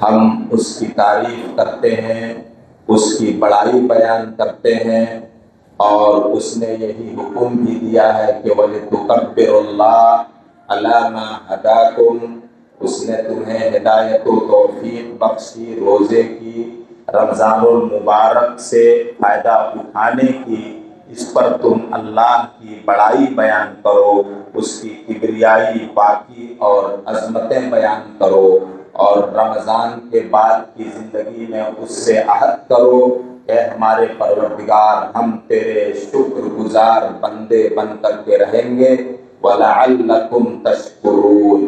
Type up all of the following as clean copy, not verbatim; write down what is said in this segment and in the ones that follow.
ہم اس کی تعریف کرتے ہیں، اس کی بڑائی بیان کرتے ہیں، اور اس نے یہی حکم بھی دیا ہے کہ وَلِتُكَبِّرُوا اللَّهَ عَلَىٰ مَا هَدَاكُمْ، اس نے تمہیں ہدایت و توفیق بخشی روزے کی، رمضان المبارک سے فائدہ اٹھانے کی، اس پر تم اللہ کی بڑائی بیان کرو، اس کی کبریائی، پاکی اور عظمتیں بیان کرو، اور رمضان کے بعد کی زندگی میں اس سے عہد کرو کہ ہمارے پروردگار ہم تیرے شکر گزار بندے بن کر کے رہیں گے، وَلَعَلَّكُمْ تَشْكُرُونَ۔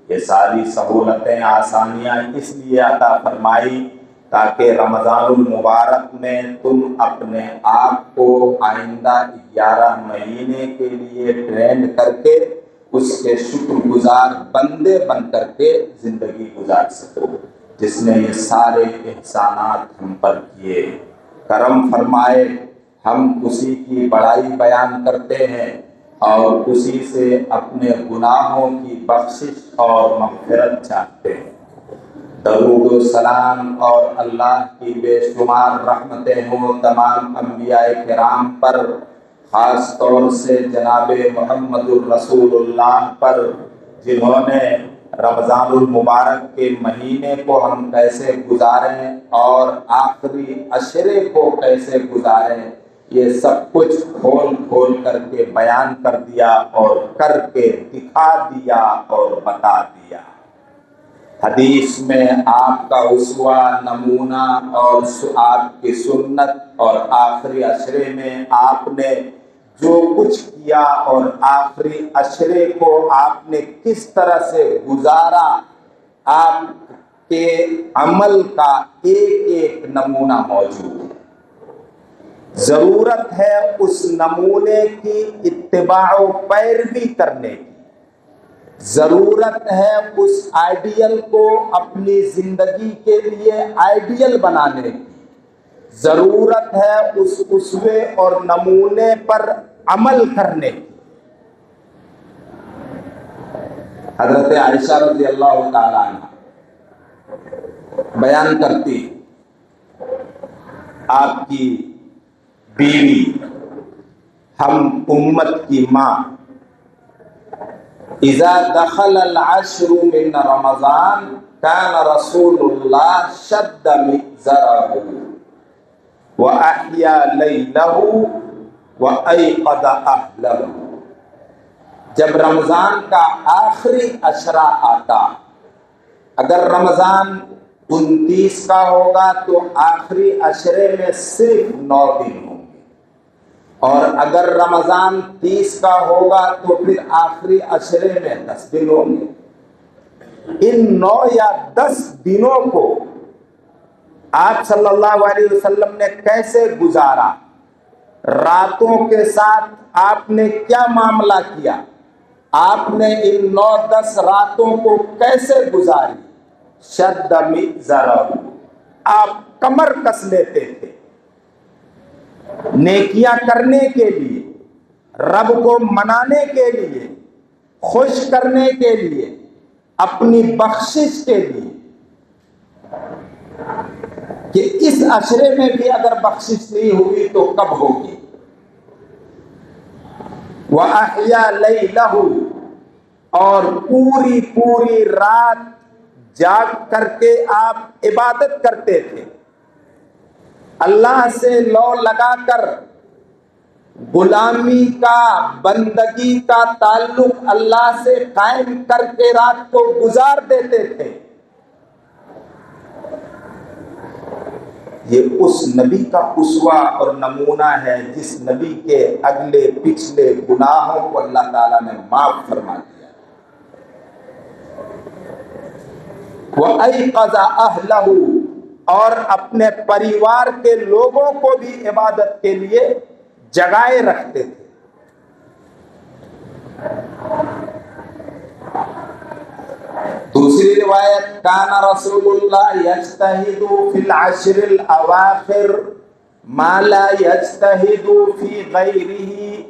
یہ ساری سہولتیں، آسانیاں اس لیے عطا فرمائی تاکہ رمضان المبارک میں تم اپنے آپ کو آئندہ 11 مہینے کے لیے ٹرینڈ کر کے اس کے شکر گزار بندے بن کر کے زندگی گزار سکو، جس نے یہ سارے احسانات ہم پر کیے، کرم فرمائے۔ ہم اسی کی بڑائی بیان کرتے ہیں اور اسی سے اپنے گناہوں کی بخشش اور مغفرت چاہتے ہیں۔ درود و سلام اور اللہ کی بے شمار رحمتیں ہوں تمام انبیاء کرام پر، خاص طور سے جناب محمد الرسول اللہ پر، جنہوں نے رمضان المبارک کے مہینے کو ہم کیسے گزاریں اور آخری عشرے کو کیسے گزاریں، یہ سب کچھ کھول کھول کر کے بیان کر دیا اور کر کے دکھا دیا اور بتا دیا۔ حدیث میں آپ کا اسوہ، نمونہ اور آپ کی سنت، اور آخری عشرے میں آپ نے جو کچھ کیا اور آخری عشرے کو آپ نے کس طرح سے گزارا، آپ کے عمل کا ایک ایک نمونہ موجود ہے۔ ضرورت ہے اس نمونے کی اتباع و پیروی کرنے کی، ضرورت ہے اس آئیڈیل کو اپنی زندگی کے لیے آئیڈیل بنانے کی، ضرورت ہے اس اسوے اور نمونے پر عمل کرنے کی۔ حضرت عائشہ رضی اللہ تعالی عنہ بیان کرتی، آپ کی بیوی، ہم امت کی ماں، اذا دخل العشر من رمضان كان رسول اللہ شد مئزرہ واحیا لیلہ وایقظ اہلہ۔ جب رمضان کا آخری عشرہ آتا، اگر رمضان 29 کا ہوگا تو آخری عشرے میں صرف 9 دن ہوں گے، اور اگر رمضان 30 کا ہوگا تو پھر آخری عشرے میں 10 دن ہوں گے۔ ان 9 یا 10 دنوں کو آپ صلی اللہ علیہ وسلم نے کیسے گزارا، راتوں کے ساتھ آپ نے کیا معاملہ کیا، آپ نے ان 9-10 راتوں کو کیسے گزاری؟ شد مئزرہ، آپ کمر کس لیتے تھے نیکیاں کرنے کے لیے، رب کو منانے کے لیے، خوش کرنے کے لیے، اپنی بخشش کے لیے، کہ اس عشرے میں بھی اگر بخشش نہیں ہوئی تو کب ہوگی۔ وَأَحْيَا لَيْلَهُ، اور پوری پوری رات جاگ کر کے آپ عبادت کرتے تھے، اللہ سے لو لگا کر غلامی کا، بندگی کا تعلق اللہ سے قائم کر کے رات کو گزار دیتے تھے۔ یہ اس نبی کا اسوہ اور نمونہ ہے جس نبی کے اگلے پچھلے گناہوں کو اللہ تعالیٰ نے معاف فرما دیا۔ وَأَيْقَظَ أَهْلَهُ، اور اپنے پریوار کے لوگوں کو بھی عبادت کے لیے جگائے رکھتے تھے۔ دوسری روایت، کان رسول اللہ یجتہد فی العشر الاواخر ما لا یجتہد فی غیرہ،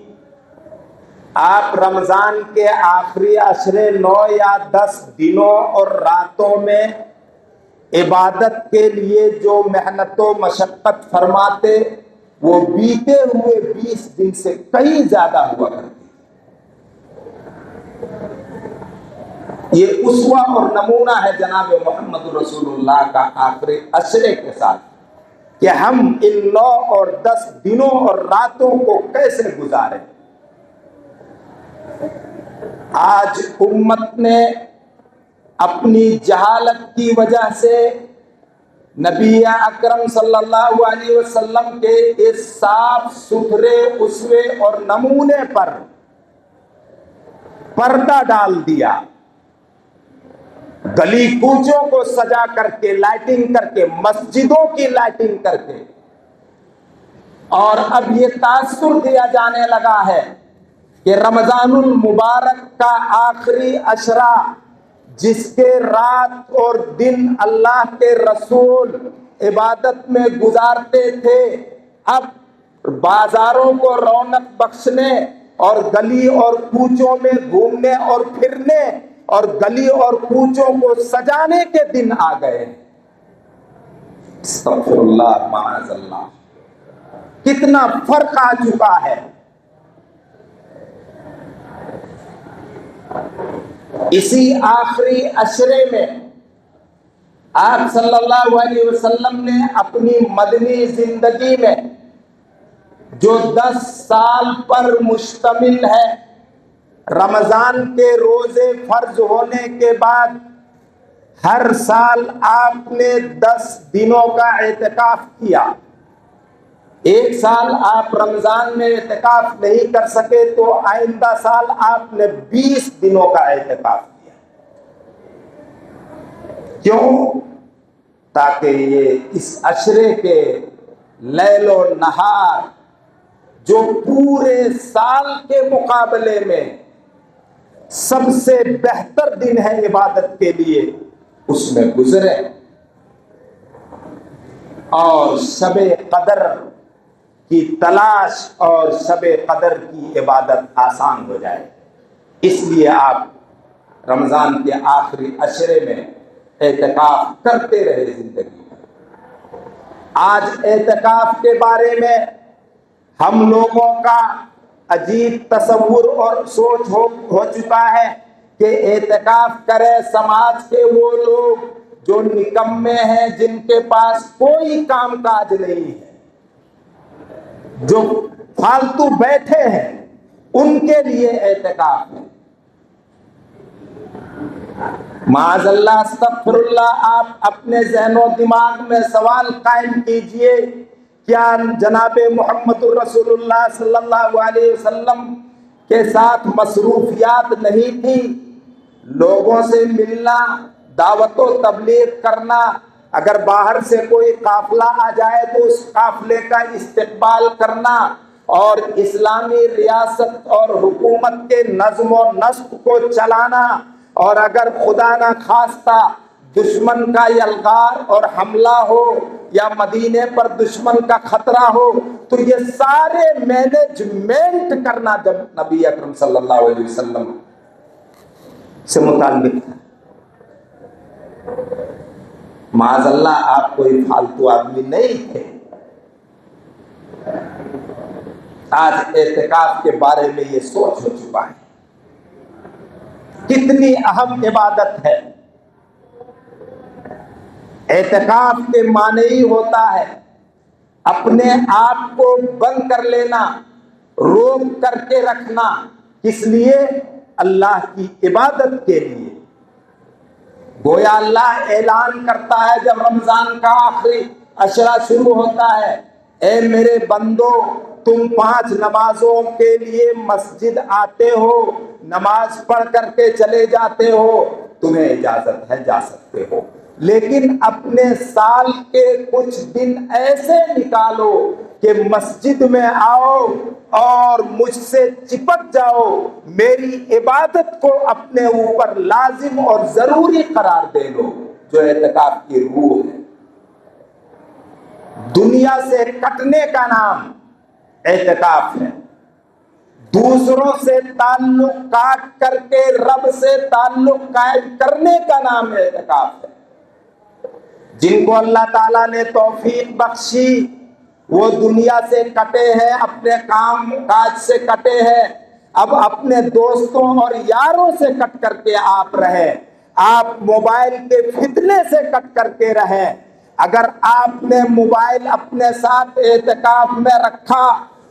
آپ رمضان کے آخری عشرے 9 یا 10 دنوں اور راتوں میں عبادت کے لیے جو محنت و مشقت فرماتے وہ بیتے ہوئے 20 دن سے کہیں زیادہ ہوا کرتی. یہ اسوہ اور نمونہ ہے جناب محمد رسول اللہ کا آخری عشرے کے ساتھ کہ ہم ان 9 اور 10 دنوں اور راتوں کو کیسے گزاریں. آج امت نے اپنی جہالت کی وجہ سے نبی اکرم صلی اللہ علیہ وسلم کے اس صاف ستھرے اسوے اور نمونے پر پردہ ڈال دیا. گلی کوچوں کو سجا کر کے لائٹنگ کر کے مسجدوں کی لائٹنگ کر کے اور اب یہ تاثر دیا جانے لگا ہے کہ رمضان المبارک کا آخری عشرہ جس کے رات اور دن اللہ کے رسول عبادت میں گزارتے تھے اب بازاروں کو رونق بخشنے اور گلی اور کوچوں میں گھومنے اور پھرنے اور گلی اور کوچوں کو سجانے کے دن آ گئے. استغفر اللہ معاذ اللہ. کتنا فرق آ چکا ہے. اسی آخری عشرے میں آپ صلی اللہ علیہ وسلم نے اپنی مدنی زندگی میں جو 10 سال پر مشتمل ہے رمضان کے روزے فرض ہونے کے بعد ہر سال آپ نے 10 دنوں کا اعتکاف کیا. ایک سال آپ رمضان میں اعتکاف نہیں کر سکے تو آئندہ سال آپ نے 20 دنوں کا اعتکاف کیا. کیوں؟ تاکہ یہ اس عشرے کے لیل و نہار جو پورے سال کے مقابلے میں سب سے بہتر دن ہے عبادت کے لیے اس میں گزرے اور شب قدر کی تلاش اور شب قدر کی عبادت آسان ہو جائے. اس لیے آپ رمضان کے آخری عشرے میں اعتکاف کرتے رہے زندگی میں. آج اعتکاف کے بارے میں ہم لوگوں کا عجیب تصور اور سوچ ہو چکا ہے کہ اعتکاف کرے سماج کے وہ لوگ جو نکمے ہیں جن کے پاس کوئی کام کاج نہیں ہے جو فالتو بیٹھے ہیں ان کے لیے اعتکاف ہے. معاذ اللہ استغفر اللہ. آپ اپنے ذہن و دماغ میں سوال قائم کیجئے کیا جناب محمد الرسول اللہ صلی اللہ علیہ وسلم کے ساتھ مصروفیات نہیں تھی؟ لوگوں سے ملنا، دعوت و تبلیغ کرنا، اگر باہر سے کوئی قافلہ آ جائے تو اس قافلے کا استقبال کرنا اور اسلامی ریاست اور حکومت کے نظم و نسق کو چلانا، اور اگر خدا نہ خواستہ دشمن کا یلغار اور حملہ ہو یا مدینے پر دشمن کا خطرہ ہو تو یہ سارے مینجمنٹ کرنا جب نبی اکرم صلی اللہ علیہ وسلم سے متعلق ہے. معاذ اللہ آپ کوئی فالتو آدمی نہیں تھے. آج اعتکاف کے بارے میں یہ سوچ ہو چکا ہے. کتنی اہم عبادت ہے. اعتکاف کے معنی ہی ہوتا ہے اپنے آپ کو بند کر لینا، روک کر کے رکھنا. کس لیے؟ اللہ کی عبادت کے لیے. گویا اللہ اعلان کرتا ہے جب رمضان کا آخری عشرہ شروع ہوتا ہے، اے میرے بندو تم 5 نمازوں کے لیے مسجد آتے ہو، نماز پڑھ کر کے چلے جاتے ہو، تمہیں اجازت ہے جا سکتے ہو، لیکن اپنے سال کے کچھ دن ایسے نکالو کہ مسجد میں آؤ اور مجھ سے چپک جاؤ، میری عبادت کو اپنے اوپر لازم اور ضروری قرار دے لو، جو اعتکاف کی روح ہے. دنیا سے کٹنے کا نام اعتکاف ہے. دوسروں سے تعلق کاٹ کر کے رب سے تعلق قائم کرنے کا نام اعتکاف ہے. جن کو اللہ تعالیٰ نے توفیق بخشی وہ دنیا سے کٹے ہیں، اپنے کام کاج سے کٹے ہیں، اب اپنے دوستوں اور یاروں سے کٹ کر کے آپ رہے، آپ موبائل کے فتنے سے کٹ کر کے رہے۔ اگر آپ نے موبائل اپنے ساتھ اعتکاف میں رکھا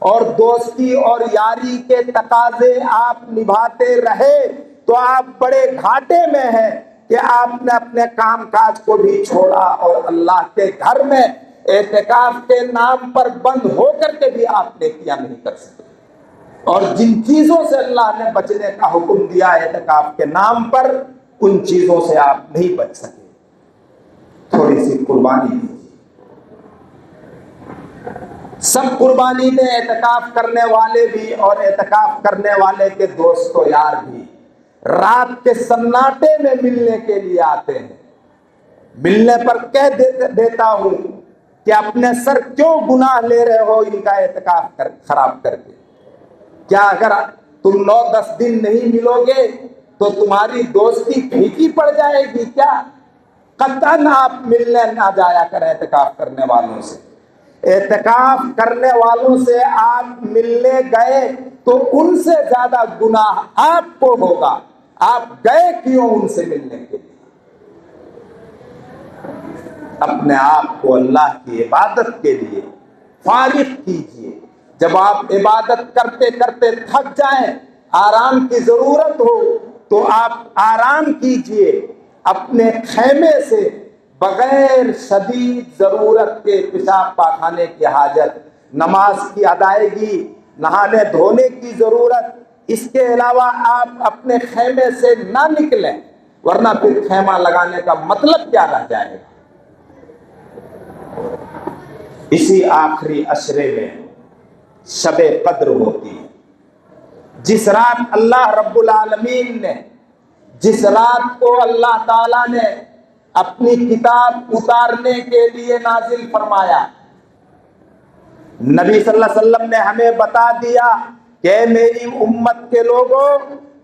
اور دوستی اور یاری کے تقاضے آپ نبھاتے رہے تو آپ بڑے گھاٹے میں ہیں کہ آپ نے اپنے کام کاج کو بھی چھوڑا اور اللہ کے گھر میں اعتکاف کے نام پر بند ہو کر کے بھی آپ نیکیاں نہیں کر سکتے۔ اور جن چیزوں سے اللہ نے بچنے کا حکم دیا اعتکاف کے نام پر، ان چیزوں سے آپ نہیں بچ سکے۔ تھوڑی سی قربانی دیجیے۔ سب قربانی دیں، اعتکاف کرنے والے بھی اور اعتکاف کرنے والے کے دوست و یار بھی۔ رات کے سناٹے میں ملنے کے لیے آتے ہیں، ملنے پر کہہ دیتا ہوں کہ اپنے سر کیوں گناہ لے رہے ہو ان کا اعتکاف خراب کر کے؟ کیا اگر تم 9-10 دن نہیں ملو گے تو تمہاری دوستی پھیکی پڑ جائے گی کیا؟ قطعاً آپ ملنے نہ جایا کریں اعتکاف کرنے والوں سے۔ اعتکاف کرنے والوں سے آپ ملنے گئے تو ان سے زیادہ گناہ آپ کو ہوگا۔ آپ گئے کیوں ان سے ملنے کے لیے؟ اپنے آپ کو اللہ کی عبادت کے لیے فارغ کیجیے۔ جب آپ عبادت کرتے کرتے تھک جائیں، آرام کی ضرورت ہو تو آپ آرام کیجیے۔ اپنے خیمے سے بغیر شدید ضرورت کے پیشاب پاخانے کی حاجت، نماز کی ادائیگی، نہانے دھونے کی ضرورت، اس کے علاوہ آپ اپنے خیمے سے نہ نکلیں، ورنہ پھر خیمہ لگانے کا مطلب کیا رہ جائے گا۔ اسی آخری عشرے میں شب قدر ہوتی ہے، جس رات اللہ رب العالمین نے، جس رات کو اللہ تعالیٰ نے اپنی کتاب اتارنے کے لیے نازل فرمایا۔ نبی صلی اللہ علیہ وسلم نے ہمیں بتا دیا کہ میری امت کے لوگوں،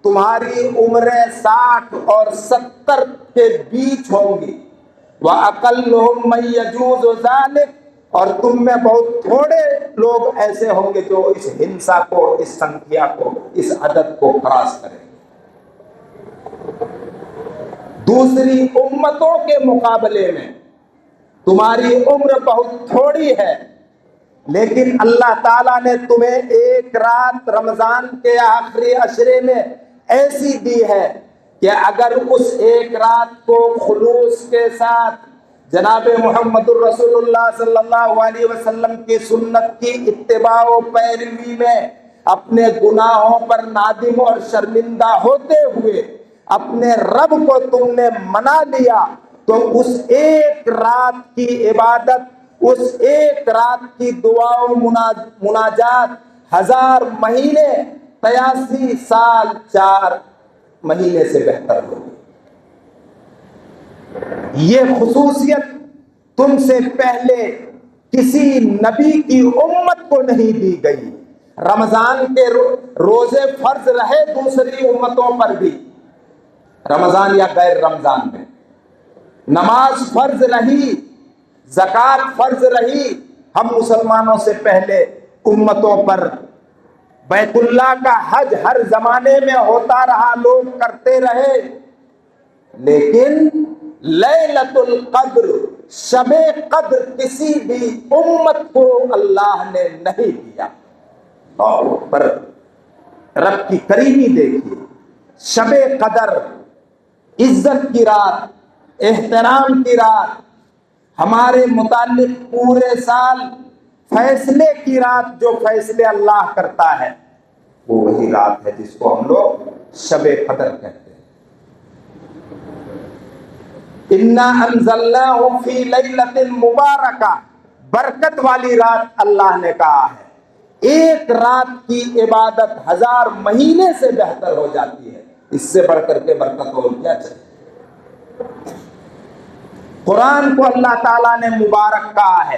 تمہاری عمریں 60 اور 70 کے بیچ ہوں گی، وَأَقَلُّهُم مَّن يَجُوزُ ذَلِكَ، اور تم میں بہت تھوڑے لوگ ایسے ہوں گے جو اس ہنسا کو، اس سنکھیا کو، اس عدد کو کراس کریں گے۔ دوسری امتوں کے مقابلے میں تمہاری عمر بہت تھوڑی ہے، لیکن اللہ تعالیٰ نے تمہیں ایک رات رمضان کے آخری عشرے میں ایسی دی ہے کہ اگر اس ایک رات کو خلوص کے ساتھ جناب محمد الرسول اللہ صلی اللہ علیہ وسلم کی سنت کی اتباع و پیروی میں اپنے گناہوں پر نادم اور شرمندہ ہوتے ہوئے اپنے رب کو تم نے منا لیا، تو اس ایک رات کی عبادت، اس ایک رات کی دعا و مناجات 1000 مہینے 83 سال 4 مہینے سے بہتر ہوگی۔ یہ خصوصیت تم سے پہلے کسی نبی کی امت کو نہیں دی گئی۔ رمضان کے روزے فرض رہے دوسری امتوں پر بھی، رمضان یا غیر رمضان میں، نماز فرض رہی، زکوٰۃ فرض رہی ہم مسلمانوں سے پہلے امتوں پر، بیت اللہ کا حج ہر زمانے میں ہوتا رہا، لوگ کرتے رہے، لیکن لیلۃ القدر، شب قدر کسی بھی امت کو اللہ نے نہیں دیا۔ اور پر رب کی کریمی دیکھیے، شب قدر عزت کی رات، احترام کی رات، ہمارے متعلق پورے سال فیصلے کی رات، جو فیصلے اللہ کرتا ہے وہ وہی رات ہے جس کو ہم لوگ شب قدر کہتے ہیں۔ اِنَّا أَنزَلْنَاهُ فِي لَيْلَةٍ مُبَارَكَةٍ، برکت والی رات اللہ نے کہا ہے۔ ایک رات کی عبادت 1000 مہینے سے بہتر ہو جاتی ہے، اس سے بڑھ کر کے برکت اور کیا چاہیے۔ قرآن کو اللہ تعالیٰ نے مبارک کہا ہے،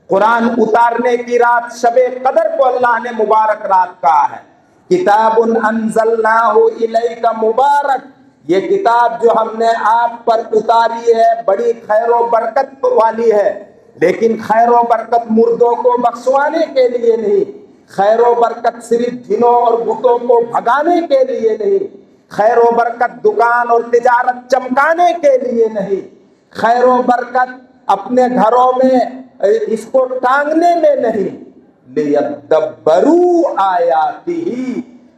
قرآن اتارنے کی رات شب قدر کو اللہ نے مبارک رات کہا ہے۔ کتاب انزلناہ الیک مبارک، یہ کتاب جو ہم نے آپ پر اتاری ہے بڑی خیر و برکت والی ہے، لیکن خیر و برکت مردوں کو بخشوانے کے لیے نہیں، خیر و برکت صرف جنوں اور بتوں کو بھگانے کے لیے نہیں، خیر و برکت دکان اور تجارت چمکانے کے لیے نہیں، خیر و برکت اپنے گھروں میں اس کو ٹانگنے میں نہیں، لیدبروا آیاتہ،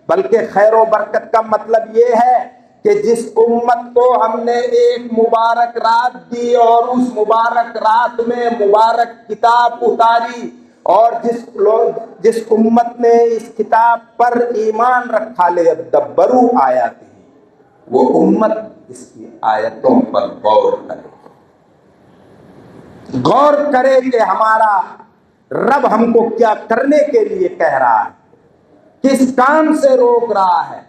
بلکہ خیر و برکت کا مطلب یہ ہے کہ جس امت کو ہم نے ایک مبارک رات دی اور اس مبارک رات میں مبارک کتاب اتاری، اور جس امت نے اس کتاب پر ایمان رکھا، لیدبروا آیاتہ، وہ امت اس کی آیتوں پر غور کرے کہ ہمارا رب ہم کو کیا کرنے کے لیے کہہ رہا ہے، کس کام سے روک رہا ہے،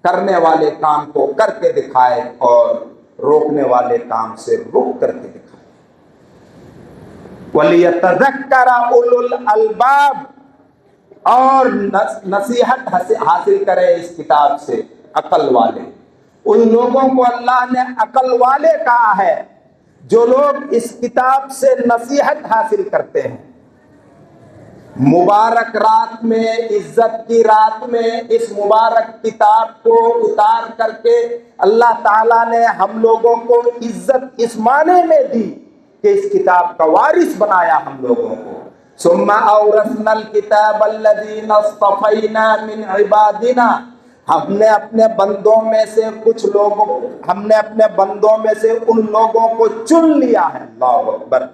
کرنے والے کام کو کر کے دکھائے اور روکنے والے کام سے روک کر کے دکھائے۔ وَلِيَتَذَكَّرَ أُولُو الْأَلْبَابِ، اور نصیحت حاصل کرے اس کتاب سے عقل والے۔ ان لوگوں کو اللہ نے عقل والے کہا ہے جو لوگ اس کتاب سے نصیحت حاصل کرتے ہیں۔ مبارک رات میں، عزت کی رات میں اس مبارک کتاب کو اتار کر کے اللہ تعالیٰ نے ہم لوگوں کو عزت اس معنی میں دی کہ اس کتاب کا وارث بنایا ہم لوگوں کو۔ ثم اورثنا الکتاب الذین اصطفینا من عبادنا، ہم نے اپنے بندوں میں سے کچھ لوگوں، ہم نے اپنے بندوں میں سے ان لوگوں کو چن لیا ہے۔ اللہ اکبر،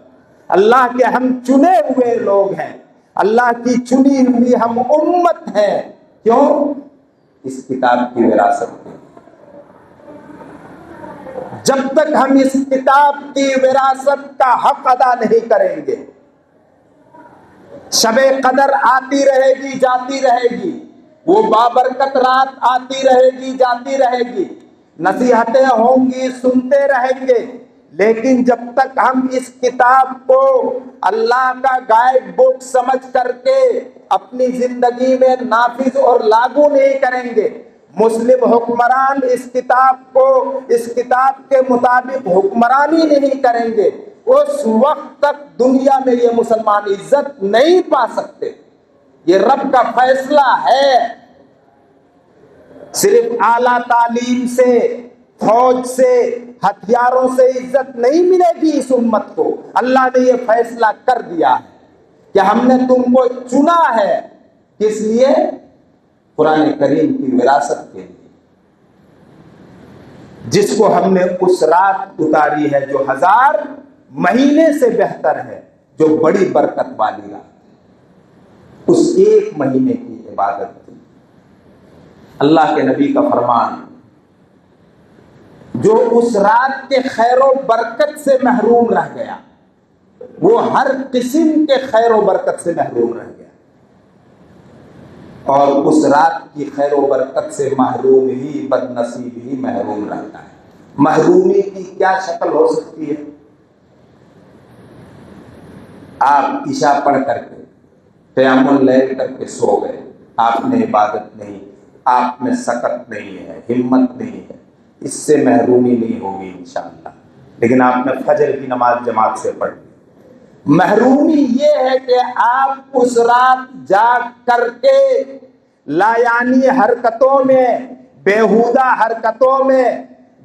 اللہ کے ہم چنے ہوئے لوگ ہیں، اللہ کی چنی ہوئی ہم امت ہیں۔ کیوں؟ اس کتاب کی وراثت میں۔ جب تک ہم اس کتاب کی وراثت کا حق ادا نہیں کریں گے، شب قدر آتی رہے گی جاتی رہے گی، وہ بابرکت رات آتی رہے گی جاتی رہے گی، نصیحتیں ہوں گی سنتے رہیں گے، لیکن جب تک ہم اس کتاب کو اللہ کا گائیڈ بک سمجھ کر کے اپنی زندگی میں نافذ اور لاگو نہیں کریں گے، مسلم حکمران اس کتاب کے مطابق حکمرانی نہیں کریں گے، اس وقت تک دنیا میں یہ مسلمان عزت نہیں پا سکتے۔ یہ رب کا فیصلہ ہے۔ صرف اعلیٰ تعلیم سے، فوج سے، ہتھیاروں سے عزت نہیں ملے گی اس امت کو۔ اللہ نے یہ فیصلہ کر دیا ہے کہ ہم نے تم کو چنا ہے، کس لیے؟ قرآن کریم کی وراثت کے لیے، جس کو ہم نے اس رات اتاری ہے جو 1000 مہینے سے بہتر ہے، جو بڑی برکت والی رات، اس ایک مہینے کی عبادت تھی۔ اللہ کے نبی کا فرمان، جو اس رات کے خیر و برکت سے محروم رہ گیا، وہ ہر قسم کے خیر و برکت سے محروم رہ گیا، اور اس رات کی خیر و برکت سے محروم ہی بد نصیب ہی محروم رہتا ہے۔ محرومی کی کیا شکل ہو سکتی ہے؟ آپ عشاء پڑھ کر کے قیام اللیل کر کے سو گئے، آپ نے عبادت نہیں، آپ میں سکت نہیں ہے، ہمت نہیں ہے، اس سے محرومی نہیں ہوگی انشاءاللہ، لیکن آپ نے فجر کی نماز جماعت سے پڑھ لی۔ محرومی یہ ہے کہ آپ اس رات جاگ کر کے لایانی حرکتوں میں، بیہودہ حرکتوں میں،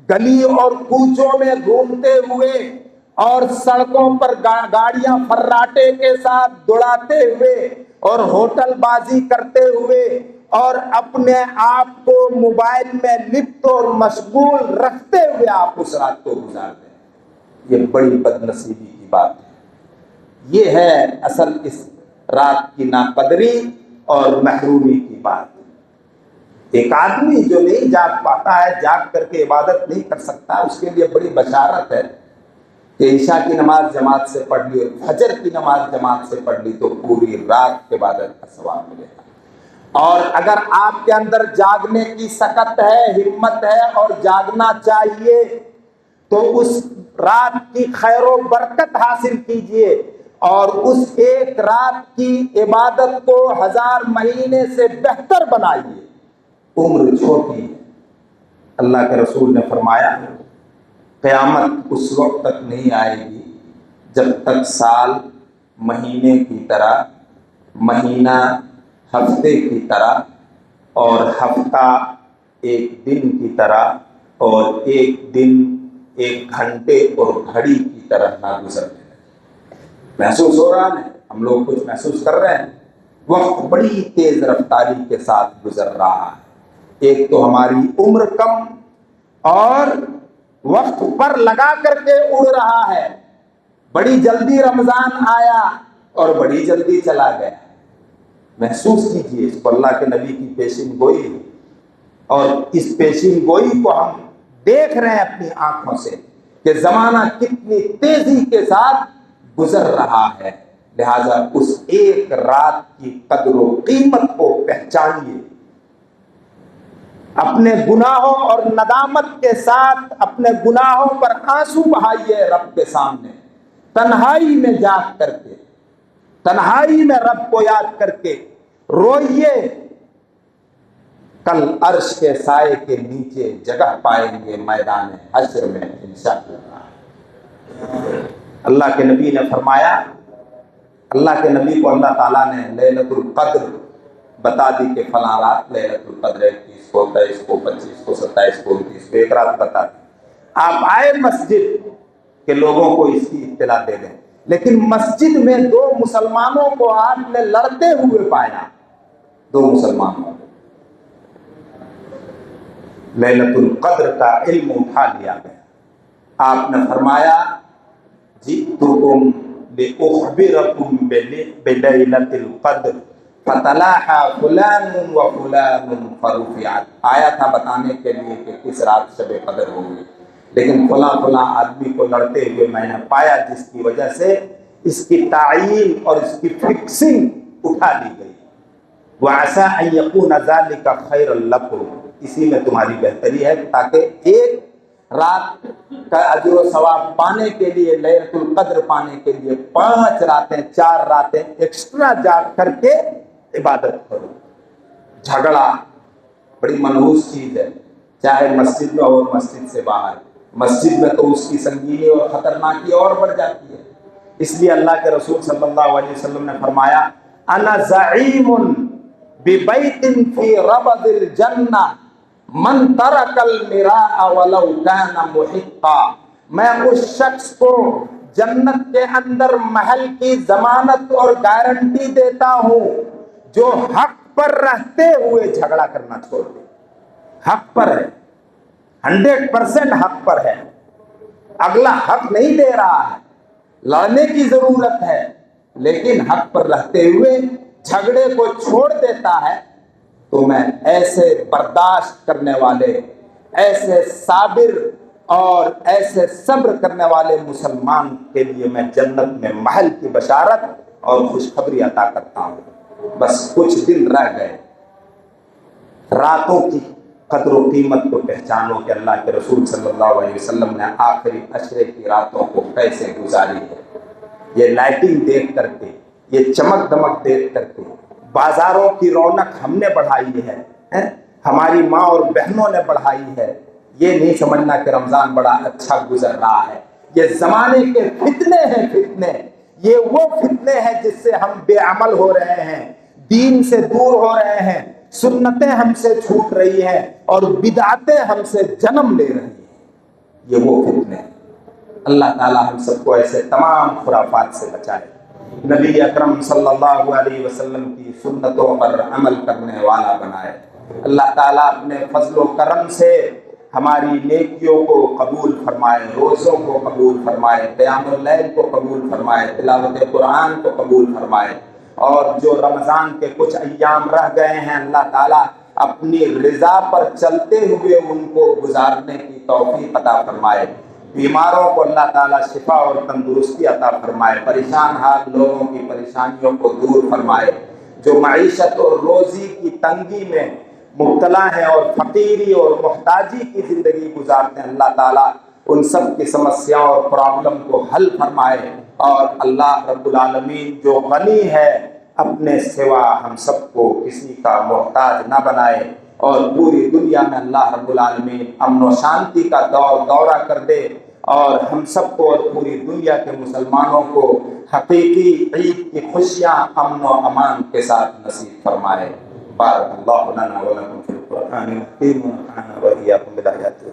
گلی اور کوچوں میں گھومتے ہوئے اور سڑکوں پر گاڑیاں فراٹے کے ساتھ دوڑاتے ہوئے اور ہوٹل بازی کرتے ہوئے اور اپنے آپ کو موبائل میں لپت اور مشغول رکھتے ہوئے آپ اس رات کو گزارتے ہیں، یہ بڑی بد نصیبی کی بات ہے۔ یہ ہے اصل اس رات کی ناقدری اور محرومی کی بات۔ ایک آدمی جو نہیں جاگ پاتا ہے، جاگ کر کے عبادت نہیں کر سکتا، اس کے لیے بڑی بشارت ہے کہ عشاء کی نماز جماعت سے پڑھ لی اور فجر کی نماز جماعت سے پڑھ لی تو پوری رات کے عبادت کا ثواب ملے گا۔ اور اگر آپ کے اندر جاگنے کی سکت ہے، ہمت ہے اور جاگنا چاہیے، تو اس رات کی خیر و برکت حاصل کیجئے اور اس ایک رات کی عبادت کو 1000 مہینے سے بہتر بنائیے۔ عمر چھوٹی ہے، اللہ کے رسول نے فرمایا قیامت اس وقت تک نہیں آئے گی جب تک سال مہینے کی طرح، مہینہ ہفتے کی طرح، اور ہفتہ ایک دن کی طرح، اور ایک دن ایک گھنٹے اور گھڑی کی طرح نہ گزر جائے۔ محسوس ہو رہا ہے، ہم لوگ کچھ محسوس کر رہے ہیں؟ وقت بڑی تیز رفتاری کے ساتھ گزر رہا ہے۔ ایک تو ہماری عمر کم اور وقت پر لگا کر کے اڑ رہا ہے۔ بڑی جلدی رمضان آیا اور بڑی جلدی چلا گیا۔ محسوس کیجئے اس کو، اللہ کے نبی کی پیشین گوئی ہے، اور اس پیشین گوئی کو ہم دیکھ رہے ہیں اپنی آنکھوں سے کہ زمانہ کتنی تیزی کے ساتھ گزر رہا ہے۔ لہذا اس ایک رات کی قدر و قیمت کو پہچانیے، اپنے گناہوں اور ندامت کے ساتھ اپنے گناہوں پر آنسو بہائیے رب کے سامنے، تنہائی میں جاگ کر کے، تنہائی میں رب کو یاد کر کے روئیے۔ کل عرش کے سائے کے نیچے جگہ پائیں گے میدان حشر میں انشاءاللہ۔ اللہ کے نبی نے فرمایا، اللہ کے نبی کو اللہ تعالیٰ نے لیلۃ القدر بتا دی کہ فلاں رات لیلۃ القدر ہے، 21 کو 23 کو 25 کو 27 کو 29 کو، ایک رات بتا دی۔ آپ آئے مسجد کہ لوگوں کو اس کی اطلاع دے دیں، لیکن مسجد میں دو مسلمانوں کو آپ نے لڑتے ہوئے پایا، دو مسلمانوں کو۔ لیلۃ القدر کا علم اٹھا لیا گیا۔ آپ نے فرمایا جئتکم لأخبرکم بلیلۃ القدر فتلاحى فلان وفلان فرفعت۔ آیا تھا بتانے کے لیے کہ کس رات شب قدر ہوگی، لیکن فلاں فلاں آدمی کو لڑتے ہوئے میں نے پایا، جس کی وجہ سے اس کی تعیین اور اس کی فکسنگ اٹھا لی گئی۔ وَعَسَىٰ أَن يَكُونَ ذَلِكَ خَيْرًا لَكُمْ، اسی میں تمہاری بہتری ہے، تاکہ ایک رات کا اجر و ثواب پانے کے لیے، لیلۃ القدر پانے کے لیے 5 راتیں 4 راتیں ایکسٹرا جاگ کر کے عبادت کرو۔ جھگڑا بڑی منحوس چیز ہے، چاہے مسجد میں ہو مسجد سے باہر۔ مسجد میں تو اس کی سنگینی اور خطرناکی اور بڑھ جاتی ہے۔ اس لیے اللہ کے رسول صلی اللہ علیہ وسلم نے فرمایا انا زعیم ببیت فی ربض الجنہ من ترک المراء ولو کان محقا، میں اس شخص کو جنت کے اندر محل کی ضمانت اور گارنٹی دیتا ہوں جو حق پر رہتے ہوئے جھگڑا کرنا چھوڑ دے۔ حق پر ہے، 100% حق پر ہے، اگلا حق نہیں دے رہا ہے، لڑنے کی ضرورت ہے، لیکن حق پر رہتے ہوئے جھگڑے کو چھوڑ دیتا ہے، تو میں ایسے برداشت کرنے والے، ایسے صابر اور ایسے صبر کرنے والے مسلمان کے لیے میں جنت میں محل کی بشارت اور خوشخبری عطا کرتا ہوں۔ بس کچھ دن رہ گئے، راتوں کی قدر و قیمت کو پہچانو کہ اللہ کے رسول صلی اللہ علیہ وسلم نے آخری عشرے کی راتوں کو کیسے گزاری ہے۔ یہ لائٹنگ دیکھ کر کے، یہ چمک دمک دیکھ کر کے، بازاروں کی رونق ہم نے بڑھائی ہے، ہماری ماں اور بہنوں نے بڑھائی ہے۔ یہ نہیں سمجھنا کہ رمضان بڑا اچھا گزر رہا ہے۔ یہ زمانے کے فتنے ہیں، فتنے، یہ وہ فتنے ہیں جس سے ہم بے عمل ہو رہے ہیں، دین سے دور ہو رہے ہیں، سنتیں ہم سے چھوٹ رہی ہیں اور بدعتیں ہم سے جنم لے رہی ہیں۔ یہ وہ فتنے ہیں۔ اللہ تعالی ہم سب کو ایسے تمام خرافات سے بچائے، نبی اکرم صلی اللہ علیہ وسلم کی سنتوں پر عمل کرنے والا بنائے۔ اللہ تعالیٰ اپنے فضل و کرم سے ہماری نیکیوں کو قبول فرمائے، روزوں کو قبول فرمائے، قیام اللیل کو قبول فرمائے، تلاوت قرآن کو قبول فرمائے، اور جو رمضان کے کچھ ایام رہ گئے ہیں اللہ تعالیٰ اپنی رضا پر چلتے ہوئے ان کو گزارنے کی توفیق عطا فرمائے۔ بیماروں کو اللہ تعالیٰ شفا اور تندرستی عطا فرمائے، پریشان حال لوگوں کی پریشانیوں کو دور فرمائے، جو معیشت اور روزی کی تنگی میں مبتلا ہیں اور فقیری اور محتاجی کی زندگی گزارتے ہیں، اللہ تعالیٰ ان سب کی سمسیاؤں اور پرابلم کو حل فرمائے، اور اللہ رب العالمین جو غنی ہے اپنے سوا ہم سب کو کسی کا محتاج نہ بنائے، اور پوری دنیا میں اللہ رب العالمین امن و شانتی کا دورہ کر دے، اور ہم سب کو اور پوری دنیا کے مسلمانوں کو حقیقی عید کی خوشیاں امن و امان کے ساتھ نصیب فرمائے۔ بارک اللہ لنا ولکم فی القرآن الحکیم ونفعنا وإیاکم بالآیات